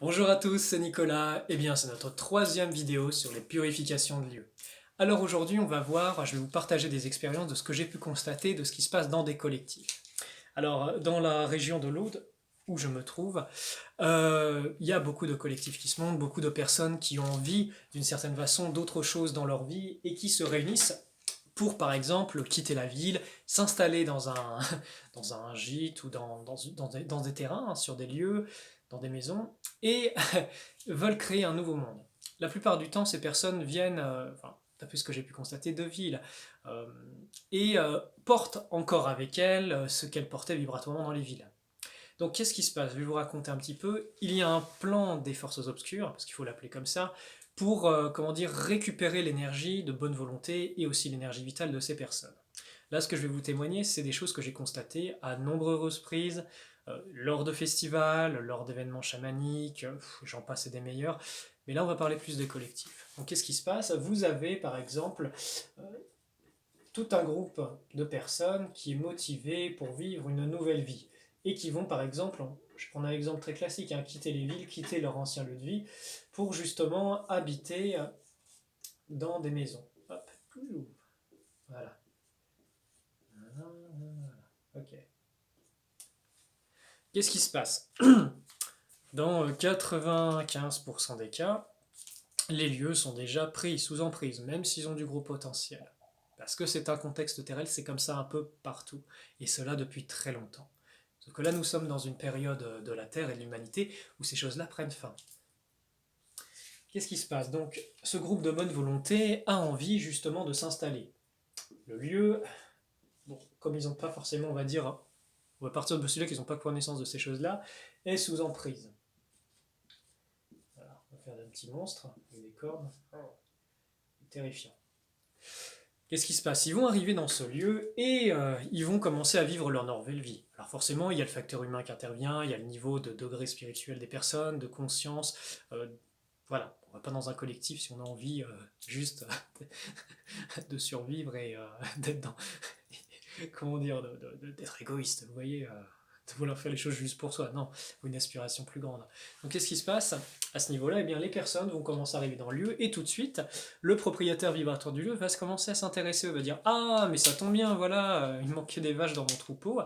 Bonjour à tous, c'est Nicolas. Eh bien, c'est notre troisième vidéo sur les purifications de lieux. Alors aujourd'hui, on va voir, je vais vous partager des expériences de ce que j'ai pu constater, de ce qui se passe dans des collectifs. Alors, dans la région de l'Aude, où je me trouve, il y a beaucoup de collectifs qui se montent, beaucoup de personnes qui ont envie, d'une certaine façon, d'autre chose dans leur vie et qui se réunissent pour, par exemple, quitter la ville, s'installer dans un gîte ou dans des terrains, hein, sur des lieux, dans des maisons, et veulent créer un nouveau monde. La plupart du temps, ces personnes viennent, enfin, d'après ce que j'ai pu constater, de villes, euh, et portent encore avec elles ce qu'elles portaient vibratoirement dans les villes. Donc qu'est-ce qui se passe? Je vais vous raconter un petit peu. Il y a un plan des forces obscures, parce qu'il faut l'appeler comme ça, pour comment dire, récupérer l'énergie de bonne volonté et aussi l'énergie vitale de ces personnes. Là, ce que je vais vous témoigner, c'est des choses que j'ai constatées à nombreuses reprises, lors de festivals, lors d'événements chamaniques, j'en passe et des meilleurs. Mais là, on va parler plus des collectifs. Donc qu'est-ce qui se passe? Vous avez par exemple euh, tout un groupe de personnes qui est motivé pour vivre une nouvelle vie et qui vont par exemple, je prends un exemple très classique, hein, quitter les villes, quitter leur ancien lieu de vie pour justement habiter dans des maisons. Hop, voilà. Ok. Qu'est-ce qui se passe? Dans 95% des cas, les lieux sont déjà pris sous emprise, même s'ils ont du gros potentiel. Parce que c'est un contexte terrestre, c'est comme ça un peu partout, et cela depuis très longtemps. Sauf que là, nous sommes dans une période de la Terre et de l'humanité où ces choses-là prennent fin. Qu'est-ce qui se passe? Donc, ce groupe de bonne volonté a envie justement de s'installer. Le lieu, bon, comme ils n'ont pas forcément, on va dire, on va partir de postuler qu'ils n'ont pas connaissance de ces choses-là, est sous emprise. Voilà, on va faire un petit monstre avec des cornes. Terrifiant. Qu'est-ce qui se passe? Ils vont arriver dans ce lieu et ils vont commencer à vivre leur nouvelle vie. Alors forcément, il y a le facteur humain qui intervient, il y a le niveau de degré spirituel des personnes, de conscience. Voilà, on va pas dans un collectif si on a envie juste de survivre et d'être dans, comment dire, d'être égoïste. Vous voyez, de vouloir faire les choses juste pour soi. Non, il faut une aspiration plus grande. Donc qu'est-ce qui se passe? À ce niveau-là, eh bien, les personnes vont commencer à arriver dans le lieu et tout de suite, le propriétaire vibratoire du lieu va se commencer à s'intéresser. Il va dire: ah, mais ça tombe bien, voilà, il manquait des vaches dans mon troupeau,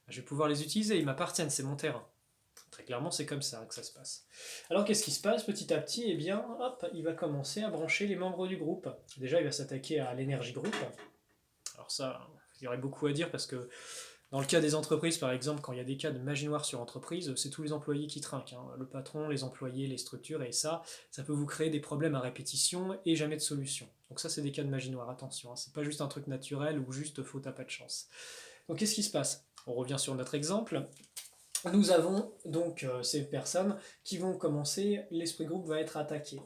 je vais pouvoir les utiliser, ils m'appartiennent, c'est mon terrain. Très clairement, c'est comme ça que ça se passe. Alors qu'est-ce qui se passe petit à petit? Eh bien, hop, il va commencer à brancher les membres du groupe. Déjà, il va s'attaquer à l'énergie groupe. Alors ça, il y aurait beaucoup à dire parce que dans le cas des entreprises, par exemple, quand il y a des cas de magie noire sur entreprise, c'est tous les employés qui trinquent, hein. Le patron, les employés, les structures, et ça peut vous créer des problèmes à répétition et jamais de solution. Donc ça, c'est des cas de magie noire, attention, hein. C'est pas juste un truc naturel ou juste faute à pas de chance. Donc qu'est-ce qui se passe? On revient sur notre exemple. Nous avons donc ces personnes qui vont commencer, l'esprit groupe va être attaqué.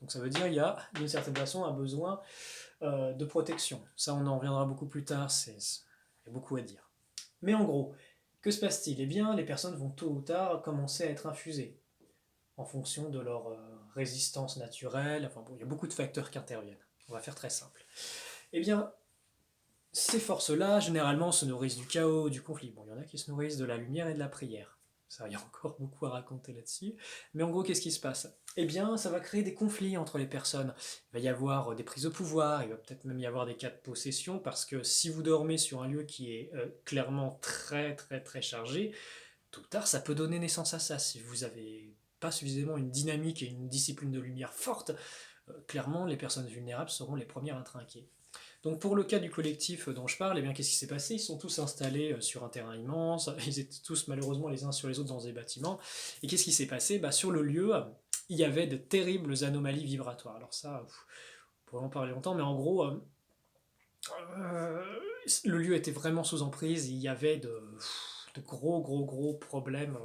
Donc ça veut dire qu'il y a d'une certaine façon un besoin de protection. Ça, on en reviendra beaucoup plus tard, il y a beaucoup à dire. Mais en gros, que se passe-t-il? Eh bien, les personnes vont tôt ou tard commencer à être infusées en fonction de leur résistance naturelle. Enfin bon, il y a beaucoup de facteurs qui interviennent. On va faire très simple. Eh bien, ces forces-là, généralement, se nourrissent du chaos, du conflit. Bon, il y en a qui se nourrissent de la lumière et de la prière. Ça, il y a encore beaucoup à raconter là-dessus. Mais en gros, qu'est-ce qui se passe? Eh bien, ça va créer des conflits entre les personnes. Il va y avoir des prises de pouvoir, il va peut-être même y avoir des cas de possession, parce que si vous dormez sur un lieu qui est clairement très très très chargé, tôt ou tard, ça peut donner naissance à ça. Si vous n'avez pas suffisamment une dynamique et une discipline de lumière forte, clairement, les personnes vulnérables seront les premières à trinquer. Donc pour le cas du collectif dont je parle, eh bien qu'est-ce qui s'est passé? Ils sont tous installés sur un terrain immense, ils étaient tous malheureusement les uns sur les autres dans des bâtiments. Et qu'est-ce qui s'est passé? Sur le lieu, il y avait de terribles anomalies vibratoires. Alors ça, on pourrait en parler longtemps, mais en gros, le lieu était vraiment sous emprise, il y avait de gros gros gros problèmes.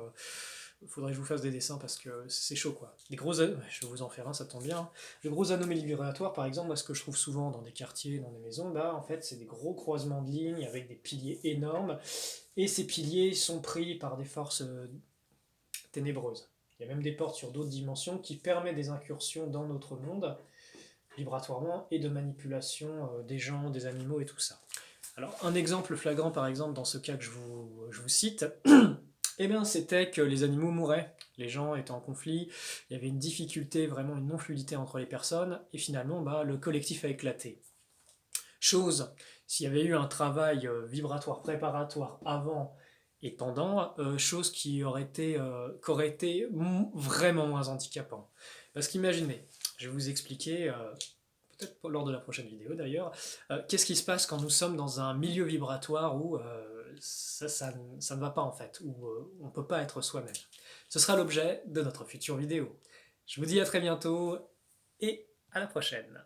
Faudrait que je vous fasse des dessins parce que c'est chaud quoi. Je vais vous en faire un, ça tombe bien. Les gros anomalies vibratoires, par exemple, moi ce que je trouve souvent dans des quartiers, dans des maisons, en fait c'est des gros croisements de lignes avec des piliers énormes, et ces piliers sont pris par des forces ténébreuses. Il y a même des portes sur d'autres dimensions qui permettent des incursions dans notre monde, vibratoirement, et de manipulation des gens, des animaux et tout ça. Alors un exemple flagrant par exemple dans ce cas que je vous cite, eh bien, c'était que les animaux mouraient les gens étaient en conflit, il y avait une difficulté, vraiment une non-fluidité entre les personnes, et finalement le collectif a éclaté. Chose, s'il y avait eu un travail vibratoire préparatoire avant et pendant, chose qu'aurait été vraiment moins handicapant. Parce qu'imaginez, je vais vous expliquer, peut-être lors de la prochaine vidéo d'ailleurs, qu'est-ce qui se passe quand nous sommes dans un milieu vibratoire où ça ne va pas en fait, où on ne peut pas être soi-même. Ce sera l'objet de notre future vidéo. Je vous dis à très bientôt et à la prochaine.